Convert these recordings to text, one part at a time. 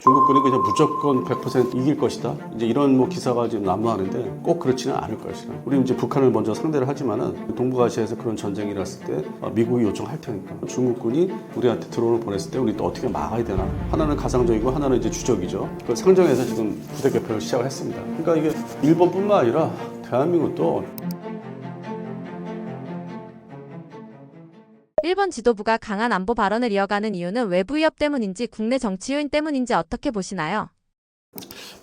중국군이 그냥 무조건 100% 이길 것이다. 이제 이런 뭐 기사가 지금 난무하는데 꼭 그렇지는 않을 것이다. 우리 이제 북한을 먼저 상대를 하지만은 동북아시아에서 그런 전쟁이 일어났을 때 미국이 요청할 테니까 중국군이 우리한테 드론을 보냈을 때 우리 또 어떻게 막아야 되나. 하나는 가상적이고 하나는 이제 주적이죠. 그 상정에서 지금 부대 개편을 시작을 했습니다. 그러니까 이게 일본뿐만 아니라 대한민국도 일본 지도부가 강한 안보 발언을 이어가는 이유는 외부 위협 때문인지 국내 정치 요인 때문인지 어떻게 보시나요?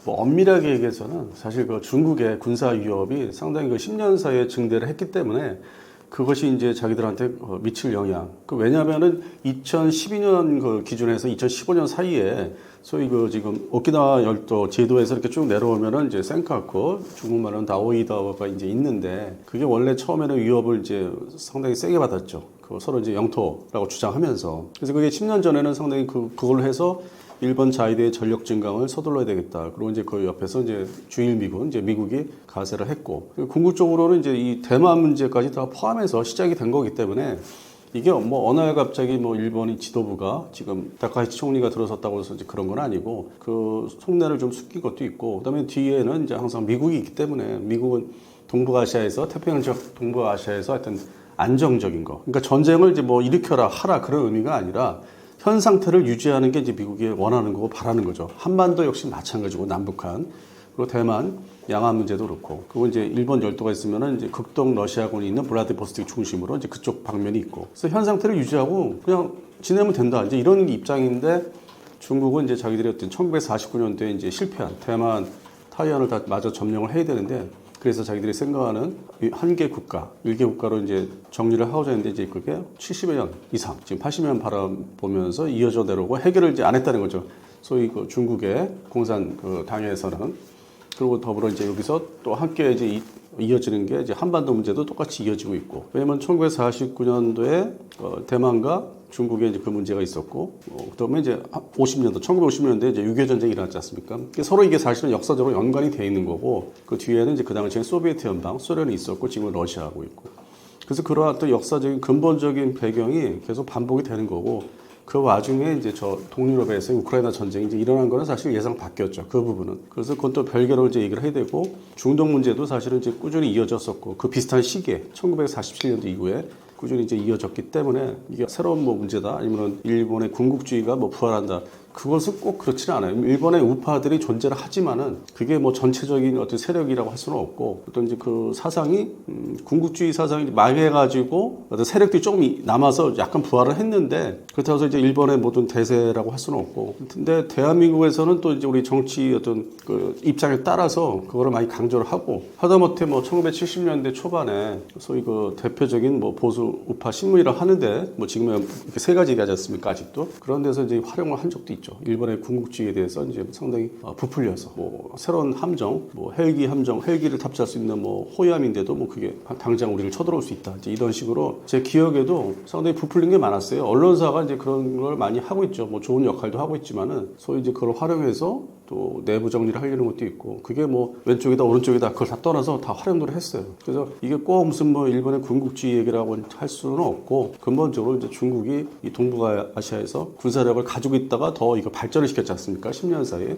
뭐 엄밀하게 얘기해서는 사실 그 중국의 군사 위협이 상당히 그 10년 사이에 증대를 했기 때문에 그것이 이제 자기들한테 미칠 영향. 왜냐하면은 2012년 그 기준에서 2015년 사이에 소위 그 지금 오키나와 열도 제도에서 이렇게 쭉 내려오면은 이제 센카쿠, 중국말은 다오이다오가 이제 있는데 그게 원래 처음에는 위협을 이제 상당히 세게 받았죠. 그 서로 이제 영토라고 주장하면서. 그래서 그게 10년 전에는 상당히 그걸로 해서 일본 자위대의 전력 증강을 서둘러야 되겠다. 그리고 이제 그 옆에서 이제 주일 미군, 이제 미국이 가세를 했고, 궁극적으로는 이제 이 대만 문제까지 다 포함해서 시작이 된 거기 때문에 이게 뭐 어느 날 갑자기 뭐 일본이 지도부가 지금 다카이치 총리가 들어섰다고 해서 이제 그런 건 아니고 그 속내를 좀 숨긴 것도 있고, 그다음에 뒤에는 이제 항상 미국이 있기 때문에 미국은 동북아시아에서 태평양 지역 동북아시아에서 하여튼 안정적인 거. 그러니까 전쟁을 이제 뭐 일으켜라 하라 그런 의미가 아니라 현 상태를 유지하는 게 이제 미국이 원하는 거고 바라는 거죠. 한반도 역시 마찬가지고 남북한 그리고 대만 양안 문제도 그렇고 그리고 이제 일본 열도가 있으면은 이제 극동 러시아군이 있는 블라디보스토크 중심으로 이제 그쪽 방면이 있고 그래서 현 상태를 유지하고 그냥 지내면 된다 이제 이런 입장인데 중국은 이제 자기들이 어떤 1949년도에 이제 실패한 대만 타이완을 다 마저 점령을 해야 되는데 그래서 자기들이 생각하는 한 개 국가, 일개 국가로 이제 정리를 하고자 했는데 이제 그게 70여 년 이상, 지금 80년 바라보면서 이어져 내려오고 해결을 이제 안 했다는 거죠. 소위 그 중국의 공산 그 당에서는. 그리고 더불어 이제 여기서 또 함께 이제 이어지는 게 이제 한반도 문제도 똑같이 이어지고 있고. 왜냐면 1949년도에 대만과 중국에 이제 그 문제가 있었고, 그다음에 이제 50년도, 1950년대에 이제 6.25 전쟁이 일어났지 않습니까? 서로 이게 사실은 역사적으로 연관이 돼 있는 거고, 그 뒤에는 이제 그 당시에 소비에트 연방, 소련이 있었고, 지금은 러시아하고 있고. 그래서 그러한 또 역사적인 근본적인 배경이 계속 반복이 되는 거고, 그 와중에 이제 저 동유럽에서 우크라이나 전쟁이 이제 일어난 거는 사실 예상 바뀌었죠. 그 부분은. 그래서 그건 또 별개로 이제 얘기를 해야 되고, 중동 문제도 사실은 이제 꾸준히 이어졌었고, 그 비슷한 시기에 1947년도 이후에 꾸준히 이제 이어졌기 때문에 이게 새로운 뭐 문제다 아니면 일본의 군국주의가 뭐 부활한다. 그것은 꼭 그렇지는 않아요. 일본의 우파들이 존재를 하지만은 그게 뭐 전체적인 어떤 세력이라고 할 수는 없고 어떤 이제 그 사상이 군국주의 사상이 망해가지고 어떤 세력들이 조금 남아서 약간 부활을 했는데 그렇다고 해서 이제 일본의 모든 대세라고 할 수는 없고 근데 대한민국에서는 또 이제 우리 정치 어떤 그 입장에 따라서 그거를 많이 강조를 하고 하다못해 뭐 1970년대 초반에 소위 그 대표적인 뭐 보수 우파 신문이라고 하는데 뭐 지금은 이렇게 세 가지 얘기하지 않습니까 아직도 그런 데서 이제 활용을 한 적도 있죠. 일본의 군국주의에 대해서 이제 상당히 부풀려서 뭐 새로운 함정, 뭐 헬기 함정, 헬기를 탑재할 수 있는 뭐 호위함인데도 뭐 그게 당장 우리를 쳐들어올 수 있다. 이제 이런 식으로 제 기억에도 상당히 부풀린 게 많았어요. 언론사가 이제 그런 걸 많이 하고 있죠. 뭐 좋은 역할도 하고 있지만은 소위 이제 그걸 활용해서 또 내부 정리를 하려는 것도 있고 그게 뭐 왼쪽이다 오른쪽이다 그걸 다 떠나서 다 활용을 했어요. 그래서 이게 꼭 무슨 뭐 일본의 군국주의 얘기라고 할 수는 없고 근본적으로 이제 중국이 이 동북아시아에서 군사력을 가지고 있다가 더 이거 발전을 시켰지 않습니까? 10년 사이에.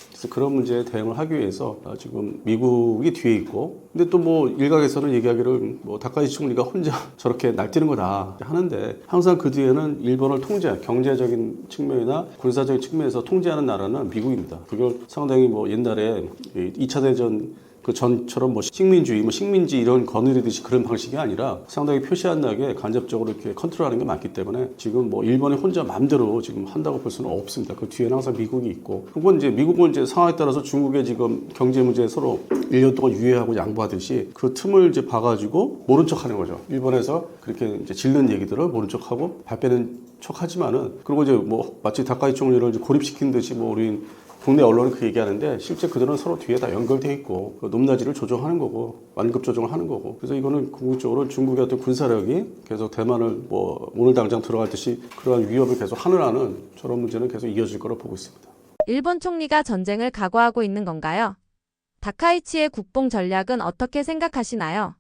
그래서 그런 문제에 대응을 하기 위해서 지금 미국이 뒤에 있고 근데 또 뭐 일각에서는 얘기하기를 뭐 다카이치 총리가 혼자 저렇게 날뛰는 거다 하는데 항상 그 뒤에는 일본을 경제적인 측면이나 군사적인 측면에서 통제하는 나라는 미국입니다. 그걸 상당히 뭐 옛날에 2차 대전 그 전처럼 뭐 식민주의, 뭐 식민지 이런 거느리듯이 그런 방식이 아니라 상당히 표시 안 나게 간접적으로 이렇게 컨트롤하는 게 많기 때문에 지금 뭐 일본이 혼자 마음대로 지금 한다고 볼 수는 없습니다. 그 뒤에는 항상 미국이 있고. 그건 이제 미국은 이제 상황에 따라서 중국의 지금 경제 문제에 서로 1년 동안 유예하고 양보하듯이 그 틈을 이제 봐가지고 모른 척 하는 거죠. 일본에서 그렇게 이제 질른 얘기들을 모른 척 하고 발 빼는 척 하지만은 그리고 이제 뭐 마치 다카이 총리를 이제 고립시킨 듯이 뭐 우린 국내 언론은 그 얘기하는데 실제 그들은 서로 뒤에 다 연결돼 있고 그 높낮이를 조정하는 거고 완급 조정을 하는 거고 그래서 이거는 궁극적으로 중국의 어떤 군사력이 계속 대만을 뭐 오늘 당장 들어갈 듯이 그러한 위협을 계속 하느라는 저런 문제는 계속 이어질 거라고 보고 있습니다. 일본 총리가 전쟁을 각오하고 있는 건가요? 다카이치의 국뽕 전략은 어떻게 생각하시나요?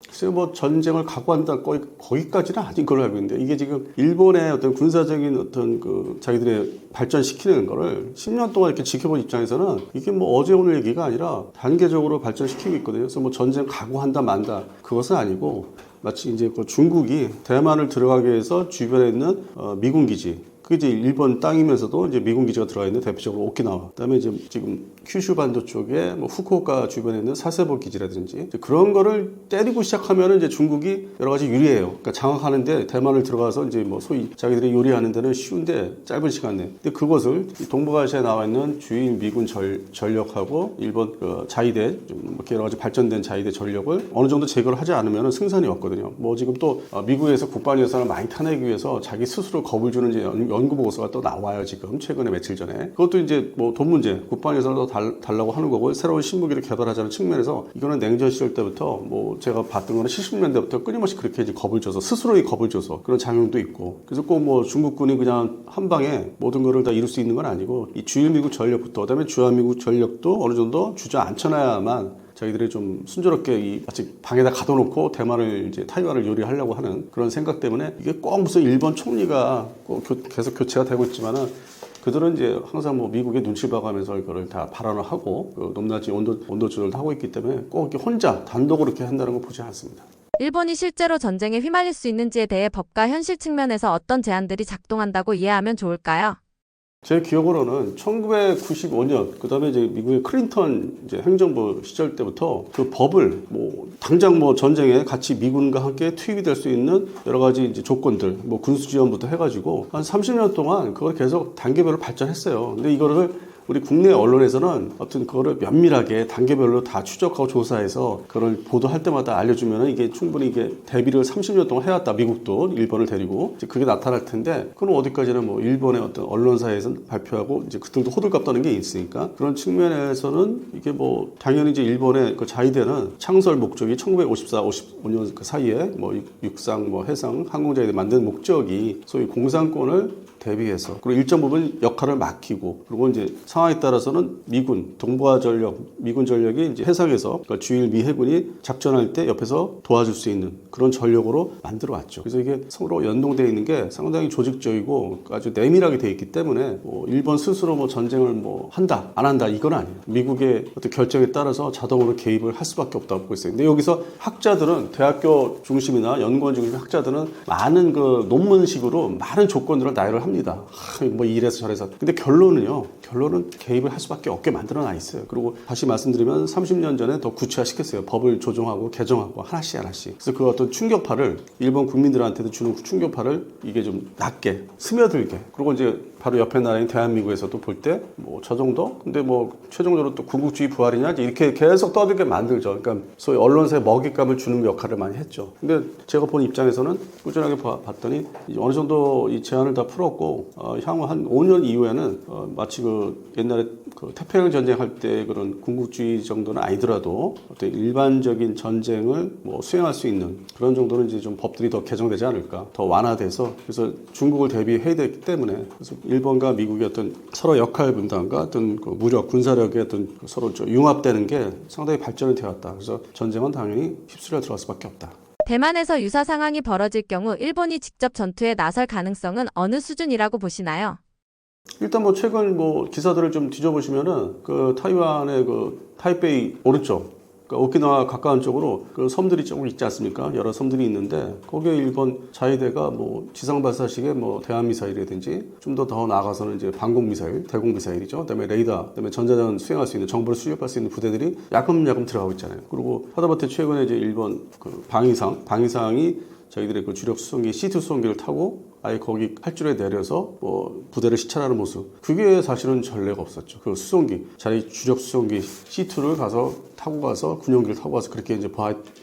글쎄요, 뭐 전쟁을 각오한다 거기까지는 아닌 걸로 알고 있는데 이게 지금 일본의 어떤 군사적인 어떤 그 자기들의 발전시키는 거를 10년 동안 이렇게 지켜본 입장에서는 이게 뭐 어제 오늘 얘기가 아니라 단계적으로 발전시키고 있거든요. 그래서 뭐 전쟁 각오한다 만다 그것은 아니고 마치 이제 그 중국이 대만을 들어가기 위해서 주변에 있는 미군 기지, 그게 이제 일본 땅이면서도 이제 미군 기지가 들어가 있는 대표적으로 오키나와, 그다음에 이제 지금 큐슈 반도 쪽에 뭐 후쿠오카 주변에 있는 사세보 기지라든지 이제 그런 거를 때리고 시작하면은 이제 중국이 여러 가지 유리해요. 그러니까 장악하는데 대만을 들어가서 이제 뭐 소위 자기들이 요리하는 데는 쉬운데 짧은 시간 내에. 근데 그것을 동북아시아에 나와 있는 주일 미군 전력하고 일본 그 자위대 좀 이렇게 여러 가지 발전된 자위대 전력을 어느 정도 제거를 하지 않으면 승산이 없거든요. 뭐 지금 또 미국에서 국방 예산을 많이 타내기 위해서 자기 스스로 겁을 주는 이제 연구 보고서가 또 나와요. 지금 최근에 며칠 전에. 그것도 이제 뭐 돈 문제, 국방 예산을 더 달라고 하는 거고 새로운 신무기를 개발하자는 측면에서 이거는 냉전 시절 때부터 뭐 제가 봤던 거는 70년대부터 끊임없이 그렇게 이제 겁을 줘서 스스로의 겁을 줘서 그런 작용도 있고, 그래서 꼭 뭐 중국군이 그냥 한 방에 모든 거를 다 이룰 수 있는 건 아니고 이 주일 미국 전력부터 그다음에 주한 미국 전력도 어느 정도 주저앉혀놔야만 자기들이 좀 순조롭게 이 마치 방에다 가둬놓고 대만을 이제 타이완을 요리하려고 하는 그런 생각 때문에 이게 꼭 무슨 일본 총리가 꼭 계속 교체가 되고 있지만은 그들은 이제 항상 뭐 미국의 눈치 봐가면서 이거를 다 발언을 하고 그 높낮이 온도 조절도 하고 있기 때문에 꼭 이렇게 혼자 단독으로 이렇게 한다는 거 보지 않습니다. 일본이 실제로 전쟁에 휘말릴 수 있는지에 대해 법과 현실 측면에서 어떤 제한들이 작동한다고 이해하면 좋을까요? 제 기억으로는 1995년 그다음에 이제 미국의 클린턴 이제 행정부 시절 때부터 그 법을 뭐 당장 뭐 전쟁에 같이 미군과 함께 투입이 될 수 있는 여러 가지 이제 조건들, 뭐 군수 지원부터 해가지고 한 30년 동안 그걸 계속 단계별로 발전했어요. 근데 이거를 우리 국내 언론에서는 어떤 그거를 면밀하게 단계별로 다 추적하고 조사해서 그걸 보도할 때마다 알려주면은 이게 충분히 이게 대비를 30년 동안 해왔다. 미국도 일본을 데리고 이제 그게 나타날 텐데 그건 어디까지나 뭐 일본의 어떤 언론사에서 발표하고 이제 그들도 호들갑 떠는 게 있으니까 그런 측면에서는 이게 뭐 당연히 이제 일본의 그 자위대는 창설 목적이 1954, 55년 그 사이에 뭐 육상, 뭐 해상, 항공자위대 만든 목적이 소위 공산권을 대비해서 그리고 일정 부분 역할을 맡기고 그리고 이제 상황에 따라서는 미군, 동북아 전력, 미군 전력이 이제 해상에서 그러니까 주일 미 해군이 작전할 때 옆에서 도와줄 수 있는 그런 전력으로 만들어 왔죠. 그래서 이게 서로 연동되어 있는 게 상당히 조직적이고 아주 내밀하게 되어 있기 때문에 뭐 일본 스스로 뭐 전쟁을 뭐 한다, 안 한다 이건 아니에요. 미국의 어떤 결정에 따라서 자동으로 개입을 할 수밖에 없다고 보고 있어요. 근데 여기서 학자들은 대학교 중심이나 연구원 중심 학자들은 많은 그 논문식으로 많은 조건들을 나열을 합니다. 뭐 이래서 저래서. 근데 결론은 개입을 할 수밖에 없게 만들어 놔 있어요. 그리고 다시 말씀드리면 30년 전에 더 구체화시켰어요. 법을 조정하고 개정하고 하나씩. 그래서 그 어떤 충격파를 일본 국민들한테도 주는 충격파를 이게 좀 낮게 스며들게. 그리고 이제 바로 옆에 나라인 대한민국에서도 볼 때 뭐 저 정도? 근데 뭐 최종적으로 또 군국주의 부활이냐 이렇게 계속 떠들게 만들죠. 그러니까 소위 언론사에 먹잇감을 주는 역할을 많이 했죠. 근데 제가 본 입장에서는 꾸준하게 봤더니 어느 정도 이 제한을 다 풀었고 향후 한 5년 이후에는 마치 그 옛날에 그 태평양 전쟁할 때 그런 군국주의 정도는 아니더라도 어떤 일반적인 전쟁을 뭐 수행할 수 있는 그런 정도는 이제 좀 법들이 더 개정되지 않을까, 더 완화돼서 그래서 중국을 대비해야 되기 때문에 그래서 일본과 미국의 어떤 서로 역할 분담과 어떤 그 무력 군사력의 어떤 서로 융합되는 게 상당히 발전이 되었다. 그래서 전쟁은 당연히 휩쓸려 들어갈 수밖에 없다. 대만에서 유사 상황이 벌어질 경우 일본이 직접 전투에 나설 가능성은 어느 수준이라고 보시나요? 일단 뭐 최근 뭐 기사들을 좀 뒤져보시면은 그 타이완의 그 타이베이 오른쪽, 그러니까 오키나와 가까운 쪽으로 그 섬들이 조금 있지 않습니까? 여러 섬들이 있는데 거기에 일본 자위대가 뭐 지상 발사식의 뭐 대한 미사일이라든지 좀 더 나아가서는 이제 방공 미사일, 대공 미사일이죠. 그다음에 레이더, 그다음에 전자전 수행할 수 있는 정보를 수집할 수 있는 부대들이 야금야금 들어가고 있잖아요. 그리고 하다못해 최근에 이제 일본 그 방위상이 저희들의 그 주력 수송기 C2 수송기를 타고 아예 거기 활주로에 내려서 뭐 부대를 시찰하는 모습, 그게 사실은 전례가 없었죠. 그 수송기, 자기 주력 수송기 C2를 타고 가서 군용기를 타고 가서 그렇게 이제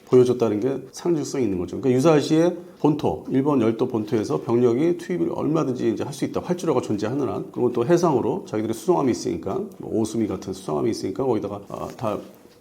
보여줬다는 게 상징성이 있는 거죠. 그러니까 유사시에 본토, 일본 열도 본토에서 병력이 투입을 얼마든지 이제 할 수 있다. 활주로가 존재하는 한. 그리고 또 해상으로 자기들의 수송함이 있으니까, 뭐 오수미 같은 수송함이 있으니까 거기다가 다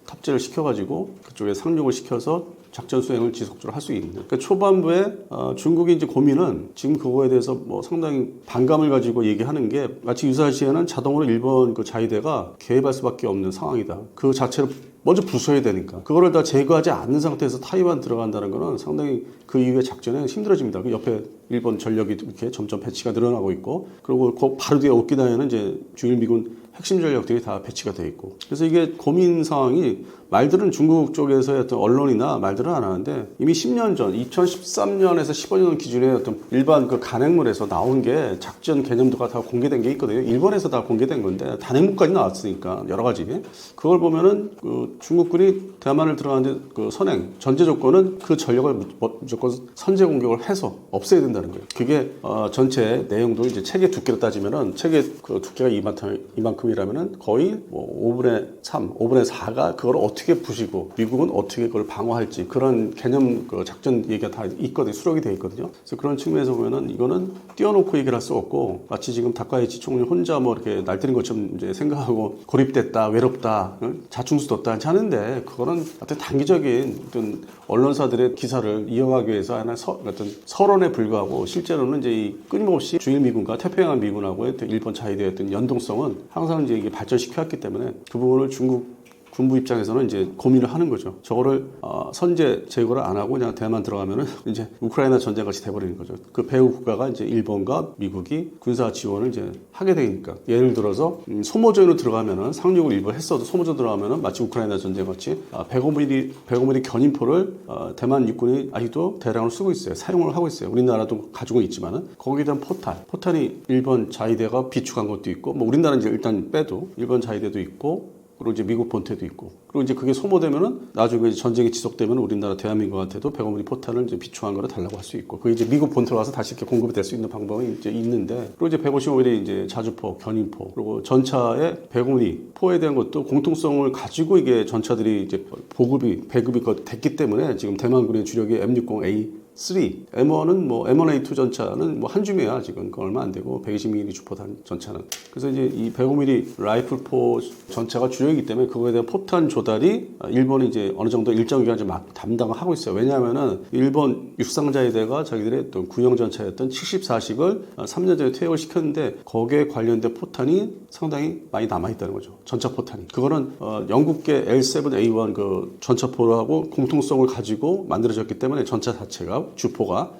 탑재를 시켜가지고 그쪽에 상륙을 시켜서 작전 수행을 지속적으로 할 수 있는. 그러니까 초반부에 중국이 이제 고민은 지금 그거에 대해서 뭐 상당히 반감을 가지고 얘기하는 게 마치 유사시에는 자동으로 일본 그 자위대가 개입할 수밖에 없는 상황이다. 그 자체를 먼저 부숴야 되니까 그거를 다 제거하지 않는 상태에서 타이완 들어간다는 거는 상당히 그 이후의 작전에 힘들어집니다. 그 옆에 일본 전력이 이렇게 점점 배치가 늘어나고 있고 그리고 그 바로 뒤에 오키나와에는 이제 주일 미군 핵심 전력들이 다 배치가 돼 있고 그래서 이게 고민 상황이 말들은 중국 쪽에서의 어떤 언론이나 말들은 안 하는데 이미 10년 전 2013년에서 15년 기준의 어떤 일반 그 간행물에서 나온 게 작전 개념도가 다 공개된 게 있거든요. 일본에서 다 공개된 건데 단행물까지 나왔으니까 여러 가지 그걸 보면은 그 중국군이 대만을 들어가는데 그 선행 전제 조건은 그 전력을 무조건 선제 공격을 해서 없애야 된다는 거예요. 그게 전체 내용도 이제 책의 두께로 따지면은 책의 그 두께가 이만큼이라면은 거의 뭐 5분의 3, 5분의 4가 그걸 어떻게 부시고 미국은 어떻게 그걸 방어할지 그런 개념 그 작전 얘기가 다 있거든요. 수록이 돼 있거든요. 그래서 그런 측면에서 보면은 이거는 띄워놓고 얘기를 할 수 없고 마치 지금 다카이치 총리 혼자 뭐 이렇게 날뛰는 것처럼 이제 생각하고 고립됐다, 외롭다, 자충수 뒀다 하는데 그거는 어떤 단기적인 어떤 언론사들의 기사를 이어가기 위해서 하나 어떤 서론에 불과하고 실제로는 이제 이 끊임없이 주일 미군과 태평양 미군하고의 일본 자위대의 어떤 연동성은 항상 이제 이게 발전시켜 왔기 때문에 그 부분을 중국 군부 입장에서는 이제 고민을 하는 거죠. 저거를 선제 제거를 안 하고 그냥 대만 들어가면은 이제 우크라이나 전쟁 같이 돼버리는 거죠. 그 배후 국가가 이제 일본과 미국이 군사 지원을 이제 하게 되니까 예를 들어서 소모전으로 들어가면은 상륙을 일부 했어도 소모전 들어가면은 마치 우크라이나 전쟁 같이 105mm 견인포를 대만 육군이 아직도 대량으로 쓰고 있어요. 사용을 하고 있어요. 우리나라도 가지고 있지만은 거기에 대한 포탄이 일본 자위대가 비축한 것도 있고 뭐 우리나라는 이제 일단 빼도 일본 자위대도 있고. 그리고 이제 미국 본토도 있고, 그리고 이제 그게 소모되면은 나중에 이제 전쟁이 지속되면 우리나라 대한민국한테도 105mm 포탄을 이제 비추한 거를 달라고 할 수 있고, 그게 이제 미국 본토로 가서 다시 이렇게 공급이 될 수 있는 방법이 이제 있는데, 그리고 이제 155mm 이제 자주포, 견인포, 그리고 전차의 105mm 포에 대한 것도 공통성을 가지고 이게 전차들이 이제 배급이 됐기 때문에 지금 대만군의 주력이 M60A 3, M1은 뭐 M1A2 전차는 뭐 한 줌이야 지금 그 얼마 안 되고 120mm 주포단 전차는 그래서 이제 이 105mm 라이플포 전차가 주력이기 때문에 그거에 대한 포탄 조달이 일본이 이제 어느 정도 일정 기간 좀 담당을 하고 있어요. 왜냐하면은 일본 육상자위대가 자기들의 어떤 구형 전차였던 74식을 3년 전에 퇴역을 시켰는데 거기에 관련된 포탄이 상당히 많이 남아 있다는 거죠. 전차 포탄이 그거는 영국계 L7A1 그 전차포하고 공통성을 가지고 만들어졌기 때문에 전차 자체가 주포가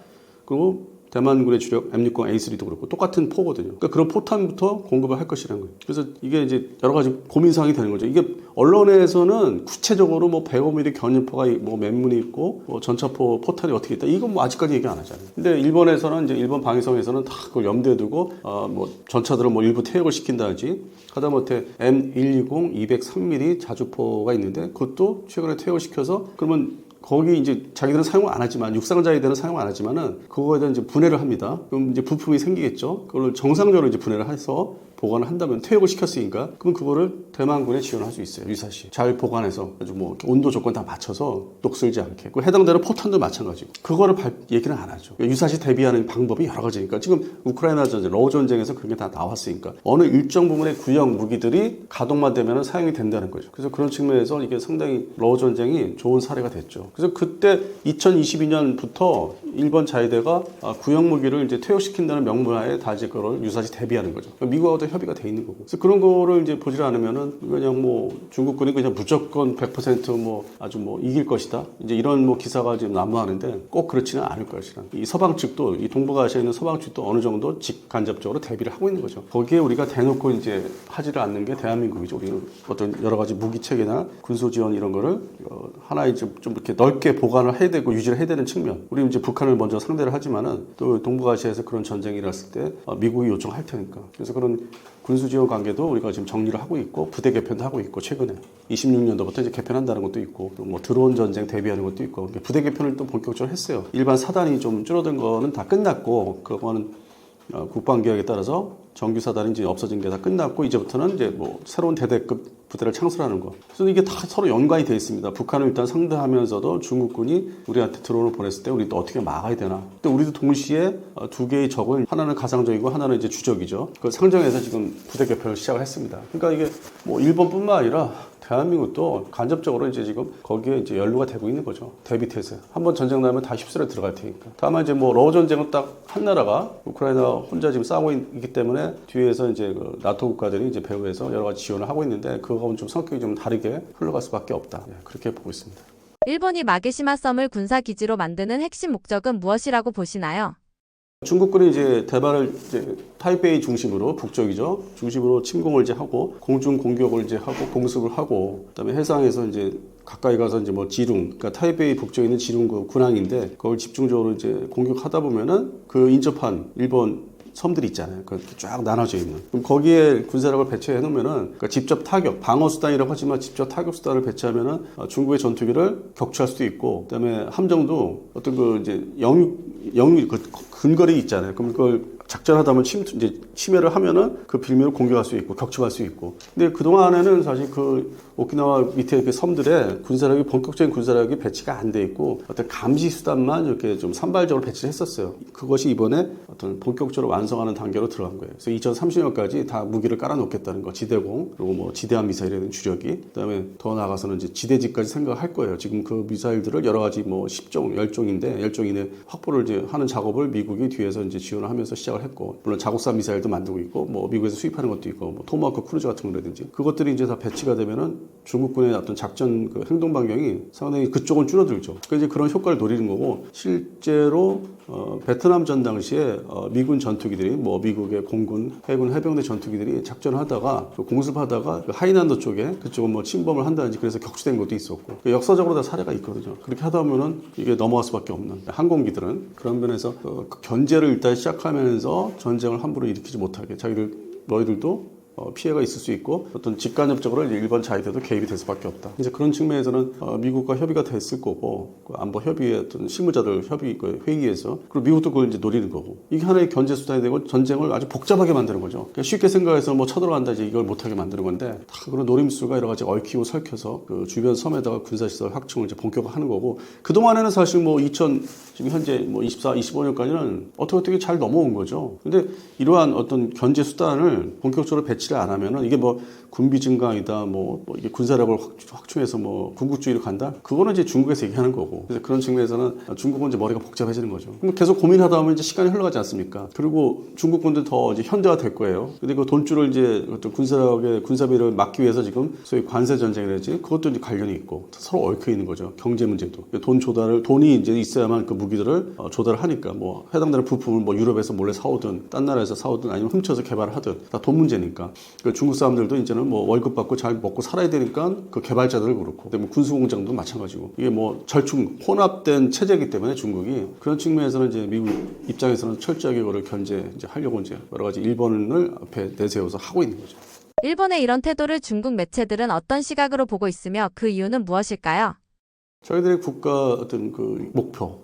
그리고 대만군의 주력 M60A3도 그렇고 똑같은 포거든요. 그러니까 그런 포탄부터 공급을 할 것이라는 거예요. 그래서 이게 이제 여러 가지 고민사항이 되는 거죠. 이게 언론에서는 구체적으로 뭐 105mm 견인포가 뭐 몇 문이 있고 뭐 전차포 포탄이 어떻게 있다. 이건 뭐 아직까지 얘기 안 하잖아요. 근데 일본에서는 이제 일본 방위성에서는 다 그걸 염두에 두고 뭐 전차들을 뭐 일부 퇴역을 시킨다든지 하다못해 M120 203mm 자주포가 있는데 그것도 최근에 퇴역시켜서 그러면 거기 이제 자기들은 사용을 안 하지만 육상자위대는 사용 안 하지만은 그거에 대한 이제 분해를 합니다. 그럼 이제 부품이 생기겠죠. 그걸 정상적으로 이제 분해를 해서 보관을 한다면 퇴역을 시켰으니까 그럼 그거를 대만군에 지원할 수 있어요. 유사시 잘 보관해서 아주 뭐 온도 조건 다 맞춰서 녹슬지 않게. 그 해당되는 포탄도 마찬가지고 그거를 얘기는 안 하죠. 그러니까 유사시 대비하는 방법이 여러 가지니까 지금 우크라이나 전쟁, 러우 전쟁에서 그런 게 다 나왔으니까 어느 일정 부분의 구형 무기들이 가동만 되면 사용이 된다는 거죠. 그래서 그런 측면에서 이게 상당히 러우 전쟁이 좋은 사례가 됐죠. 그래서 그때 2022년부터 일본 자위대가 구형 무기를 이제 퇴역시킨다는 명분하에 다 이제 그걸 유사시 대비하는 거죠. 미국하고도 협의가 돼 있는 거고. 그래서 그런 거를 이제 보질 않으면은 그냥 뭐 중국군이 그냥 무조건 100% 아주 이길 것이다. 이제 이런 기사가 지금 난무하는데 꼭 그렇지는 않을 것이라. 이 서방 측도 이 동북아시아에 있는 서방 측도 어느 정도 직간접적으로 대비를 하고 있는 거죠. 거기에 우리가 대놓고 이제 하지를 않는 게 대한민국이죠. 우리는 어떤 여러 가지 무기 체계나 군수 지원 이런 거를 하나의 좀 이렇게 넓게 보관을 해야 되고 유지를 해야 되는 측면. 우리 이제 북한을 먼저 상대를 하지만은 또 동북아시아에서 그런 전쟁이 일어났을 때 미국이 요청할 테니까. 그래서 그런 군수 지원 관계도 우리가 지금 정리를 하고 있고 부대 개편도 하고 있고 최근에 26년도부터 이제 개편한다는 것도 있고 또 드론 전쟁 대비하는 것도 있고 부대 개편을 또 본격적으로 했어요. 일반 사단이 좀 줄어든 거는 다 끝났고 그거는 국방개혁에 따라서 정규 사단이 이제 없어진 게 다 끝났고 이제부터는 이제 새로운 대대급 부대를 창설하는 거. 그래서 이게 다 서로 연관이 되어 있습니다. 북한을 일단 상대하면서도 중국군이 우리한테 드론을 보냈을 때 우리 또 어떻게 막아야 되나. 근데 우리도 동시에 두 개의 적은 하나는 가상적이고 하나는 이제 주적이죠. 그걸 상정해서 지금 부대 개편을 시작을 했습니다. 그러니까 이게 뭐 일본뿐만 아니라 대한민국도 간접적으로 이제 지금 거기에 이제 연루가 되고 있는 거죠. 대비 태세. 한번 전쟁 나면 다 휩쓸어 들어갈 테니까. 다만 이제 뭐 러우 전쟁은 딱 한 나라가 우크라이나 혼자 지금 싸우고 있기 때문에 뒤에서 이제 그 나토 국가들이 이제 배후에서 여러 가지 지원을 하고 있는데 그거하고는 좀 성격이 좀 다르게 흘러갈 수밖에 없다. 그렇게 보고 있습니다. 일본이 마게시마 섬을 군사 기지로 만드는 핵심 목적은 무엇이라고 보시나요? 중국군이 이제 대만을 이제 타이베이 중심으로 북쪽이죠. 중심으로 침공을 이제 하고 공중 공격을 이제 하고 공습을 하고 그다음에 해상에서 이제 가까이 가서 이제 뭐 지룽, 그러니까 타이베이 북쪽에 있는 지룽 그 군항인데 그걸 집중적으로 이제 공격하다 보면은 그 인접한 일본 섬들이 있잖아요. 그렇게 쫙 나눠져 있는. 그럼 거기에 군사력을 배치해 놓으면은 그러니까 직접 타격, 방어 수단이라고 하지만 직접 타격 수단을 배치하면은 중국의 전투기를 격추할 수도 있고, 그다음에 함정도 어떤 그 이제 영유 그 근거리 있잖아요. 그럼 그걸 작전하다 보면 이제 침해를 하면은 그 빌미로 공격할 수 있고 격추할 수 있고. 근데 그 동안에는 사실 그 오키나와 밑에 그 섬들에 군사력이 본격적인 군사력이 배치가 안 돼 있고 어떤 감시 수단만 이렇게 좀 산발적으로 배치를 했었어요. 그것이 이번에 어떤 본격적으로 완성하는 단계로 들어간 거예요. 그래서 2030년까지 다 무기를 깔아놓겠다는 거, 지대공 그리고 뭐 지대함 미사일이라는 주력이, 그다음에 더 나아가서는 이제 지대지까지 생각할 거예요. 지금 그 미사일들을 여러 가지 뭐 10종, 10종인데 10종 이내 확보를 이제 하는 작업을 미국이 뒤에서 이제 지원을 하면서 시작을 했고, 물론 자국산 미사일도 만들고 있고 뭐 미국에서 수입하는 것도 있고 뭐 토마호크 크루즈 같은 거라든지 그것들이 이제 다 배치가 되면은 중국군의 어떤 작전 그 행동 반경이 상당히 그쪽은 줄어들죠. 그러니까 이제 그런 효과를 노리는 거고, 실제로 베트남 전 당시에 미군 전투기들이 뭐 미국의 공군, 해군, 해병대 전투기들이 작전을 하다가 공습하다가 그 하이난도 쪽에 그쪽은 뭐 침범을 한다든지 그래서 격추된 것도 있었고, 그러니까 역사적으로 다 사례가 있거든요. 그렇게 하다 보면은 이게 넘어갈 수밖에 없는 항공기들은 그런 면에서 그 견제를 일단 시작하면서 전쟁을 함부로 일으키지 못하게 너희들도 피해가 있을 수 있고 어떤 직간접적으로 일본 자위대도 개입이 될 수밖에 없다. 이제 그런 측면에서는 미국과 협의가 됐을 거고, 그 안보 협의의 어떤 실무자들 협의 그 회의에서, 그리고 미국도 그걸 이제 노리는 거고, 이게 하나의 견제 수단이 되고 전쟁을 아주 복잡하게 만드는 거죠. 그러니까 쉽게 생각해서 뭐 쳐들어간다 이제 이걸 못하게 만드는 건데, 다 그런 노림수가 여러 가지 얽히고 설켜서 그 주변 섬에다가 군사시설 확충을 이제 본격화하는 거고, 그 동안에는 사실 뭐 지금 현재 뭐 25년까지는 어떻게 잘 넘어온 거죠. 근데 이러한 어떤 견제 수단을 본격적으로 배치를 안 하면은 이게 뭐 군비 증강이다, 뭐 이게 군사력을 확충해서 뭐 군국주의로 간다. 그거는 이제 중국에서 얘기하는 거고. 그래서 그런 측면에서는 중국은 이제 머리가 복잡해지는 거죠. 그럼 계속 고민하다 보면 이제 시간이 흘러가지 않습니까? 그리고 중국군도 더 이제 현대화 될 거예요. 근데 그 돈줄을 이제 어떤 군사력의 군사비를 막기 위해서 지금 소위 관세 전쟁이라든지 그것도 이제 관련이 있고 서로 얽혀 있는 거죠. 경제 문제도. 돈이 이제 있어야만 그 무기들을 조달을 하니까 뭐 해당되는 부품을 뭐 유럽에서 몰래 사오든 딴 나라에서 사오든 아니면 훔쳐서 개발을 하든 다 돈 문제니까. 그 중국 사람들도 이제는 뭐 월급 받고 잘 먹고 살아야 되니까 그 개발자들 그렇고, 그다음에 군수공장도 마찬가지고, 이게 뭐 절충 혼합된 체제이기 때문에 중국이 그런 측면에서는 이제 미국 입장에서는 철저하게 그걸 이제 하려고 이제 여러 가지 일본을 앞에 내세워서 하고 있는 거죠. 일본의 이런 태도를 중국 매체들은 어떤 시각으로 보고 있으며 그 이유는 무엇일까요? 저희들의 국가 어떤 그 목표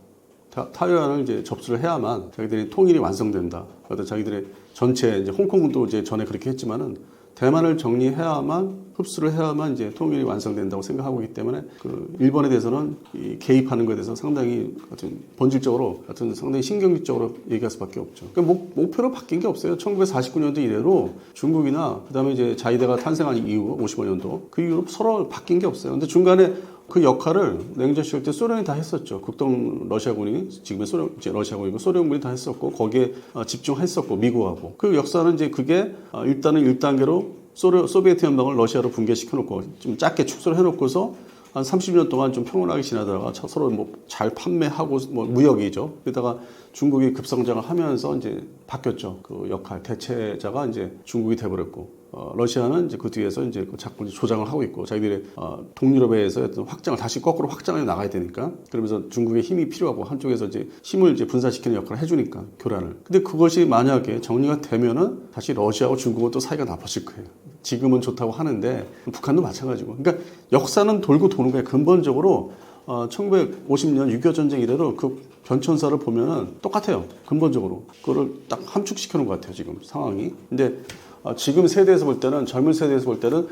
타이완을 이제 접수를 해야만 자기들이 통일이 완성된다. 어떤 자기들의 전체 이제 홍콩도 이제 전에 그렇게 했지만은 대만을 정리해야만, 흡수를 해야만 이제 통일이 완성된다고 생각하고 있기 때문에 그 일본에 대해서는 이 개입하는 것에 대해서 상당히 어떤 본질적으로 어떤 상당히 신경질적으로 얘기할 수밖에 없죠. 그러니까 목표로 바뀐 게 없어요. 1949년도 이래로 중국이나 그다음에 이제 자위대가 탄생한 이후 55년도 그 이후로 서로 바뀐 게 없어요. 근데 중간에 그 역할을 냉전 시절 때 소련이 다 했었죠. 극동 러시아군이 지금의 러시아군이고 소련군이 다 했었고 거기에 집중했었고 미국하고 그 역사는 이제 그게 일단은 1단계로 소비에트 연방을 러시아로 붕괴시켜 놓고 좀 작게 축소를 해 놓고서 한 30년 동안 좀 평온하게 지나다가 서로 뭐 잘 판매하고 뭐 무역이죠. 그러다가 중국이 급성장을 하면서 이제 바뀌었죠. 그 역할 대체자가 이제 중국이 돼버렸고. 러시아는 이제 그 뒤에서 이제 자꾸 조장을 하고 있고 자기들의 동유럽에서 어떤 확장을 다시 거꾸로 확장해 나가야 되니까 그러면서 중국의 힘이 필요하고 한쪽에서 이제 힘을 이제 분산시키는 역할을 해주니까 교란을. 근데 그것이 만약에 정리가 되면은 다시 러시아하고 중국은 또 사이가 나빠질 거예요. 지금은 좋다고 하는데 북한도 마찬가지고. 그러니까 역사는 돌고 도는 거예요. 근본적으로 1950년 6.25 전쟁 이래로 그 변천사를 보면은 똑같아요. 근본적으로 그거를 딱 함축시켜 놓은 것 같아요. 지금 상황이. 근데 지금 세대에서 볼 때는 젊은 세대에서 볼 때는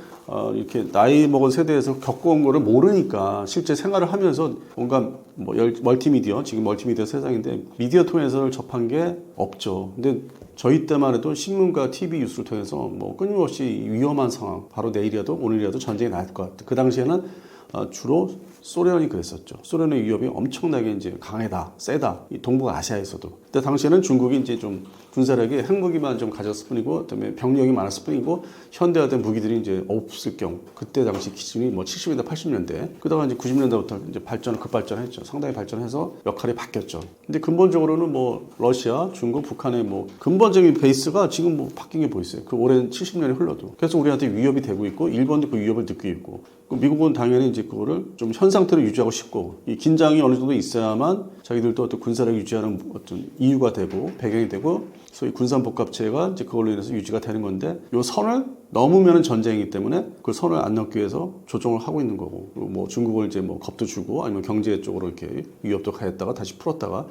이렇게 나이 먹은 세대에서 겪어온 거를 모르니까 실제 생활을 하면서 뭔가 뭐 멀티미디어 지금 멀티미디어 세상인데 미디어 통해서 접한 게 없죠. 근데 저희 때만 해도 신문과 TV 뉴스를 통해서 뭐 끊임없이 위험한 상황 바로 내일이라도 오늘이라도 전쟁이 날 것 같아. 그 당시에는 주로 소련이 그랬었죠. 소련의 위협이 엄청나게 이제 강하다, 세다. 이 동북아시아에서도. 그때 당시에는 중국이 이제 좀 군사력이 핵무기만 좀 가졌을 뿐이고, 그다음에 병력이 많았을 뿐이고, 현대화된 무기들이 이제 없을 경우, 그때 당시 기준이 뭐 70년대, 80년대, 그러다가 이제 90년대부터 이제 급발전했죠. 상당히 발전해서 역할이 바뀌었죠. 근데 근본적으로는 뭐 러시아, 중국, 북한의 뭐 근본적인 베이스가 지금 뭐 바뀐 게 보이세요. 그 오랜 70년이 흘러도. 그래서 우리한테 위협이 되고 있고, 일본도 그 위협을 느끼고 있고, 미국은 당연히 이제 그거를 좀 현 상태로 유지하고 싶고 이 긴장이 어느 정도 있어야만 자기들도 어떤 군사력 유지하는 어떤 이유가 되고 배경이 되고 소위 군산복합체가 이제 그걸로 인해서 유지가 되는 건데 요 선을 넘으면은 전쟁이기 때문에 그 선을 안 넘기 위해서 조정을 하고 있는 거고 그리고 뭐 중국을 이제 뭐 겁도 주고 아니면 경제 쪽으로 이렇게 위협도 가했다가 다시 풀었다가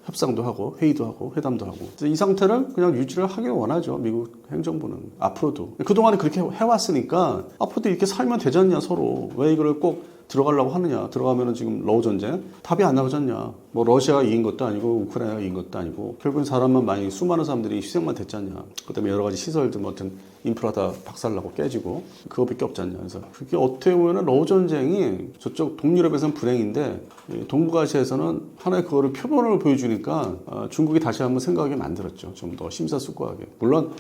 협상도 하고 회의도 하고 회담도 하고 이 상태를 그냥 유지를 하길 원하죠. 미국 행정부는 앞으로도 그동안에 그렇게 해왔으니까 앞으로도 이렇게 살면 되지 않냐 서로 왜 이거를 꼭 들어가려고 하느냐 들어가면은 지금 러우 전쟁 답이 안 나오지 않냐 뭐 러시아가 이긴 것도 아니고 우크라이나가 이긴 것도 아니고 결국은 사람만 많이 수많은 사람들이 희생만 됐지 않냐 그다음에 여러 가지 시설들 뭐 어떤 인프라 다 박살나고 깨지고 그거밖에 없지 않냐 그래서 그게 어떻게 보면은 러우 전쟁이 저쪽 동유럽에서는 불행인데 동북아시아에서는 하나의 그거를 표본을 보여주니까 중국이 다시 한번 생각하게 만들었죠. 좀 더 심사숙고하게. 물론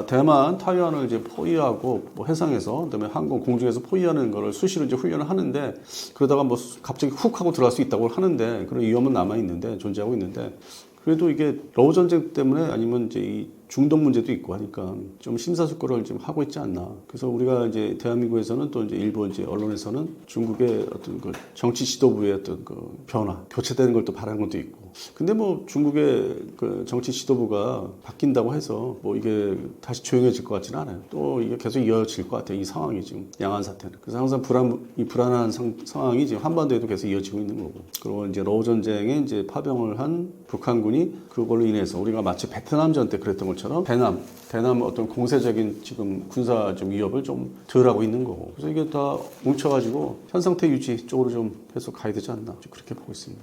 대만, 타이완을 이제 포위하고 뭐 해상에서 그다음에 항공, 공중에서 포위하는 거를 수시로 이제 훈련을 하는데 그러다가 뭐 갑자기 훅 하고 들어갈 수 있다고 하는데 그런 위험은 남아 있는데 존재하고 있는데 그래도 이게 러우 전쟁 때문에 아니면 이제 이 중동 문제도 있고 하니까 좀 심사숙고를 좀 하고 있지 않나. 그래서 우리가 이제 대한민국에서는 또 이제 일부 이제 언론에서는 중국의 어떤 그 정치 지도부의 어떤 그 변화, 교체되는 걸 또 바라는 것도 있고. 근데 뭐 중국의 그 정치 지도부가 바뀐다고 해서 뭐 이게 다시 조용해질 것 같지는 않아요. 또 이게 계속 이어질 것 같아요. 이 상황이 지금 양안 사태는. 그래서 항상 불안한 상황이 지금 한반도에도 계속 이어지고 있는 거고. 그리고 이제 러우 전쟁에 이제 파병을 한 북한군이 그걸로 인해서 우리가 마치 베트남전 때 그랬던 것처럼 대남 어떤 공세적인 지금 군사 좀 위협을 좀 덜하고 있는 거고. 그래서 이게 다 뭉쳐가지고 현 상태 유지 쪽으로 좀 계속 가야 되지 않나. 그렇게 보고 있습니다.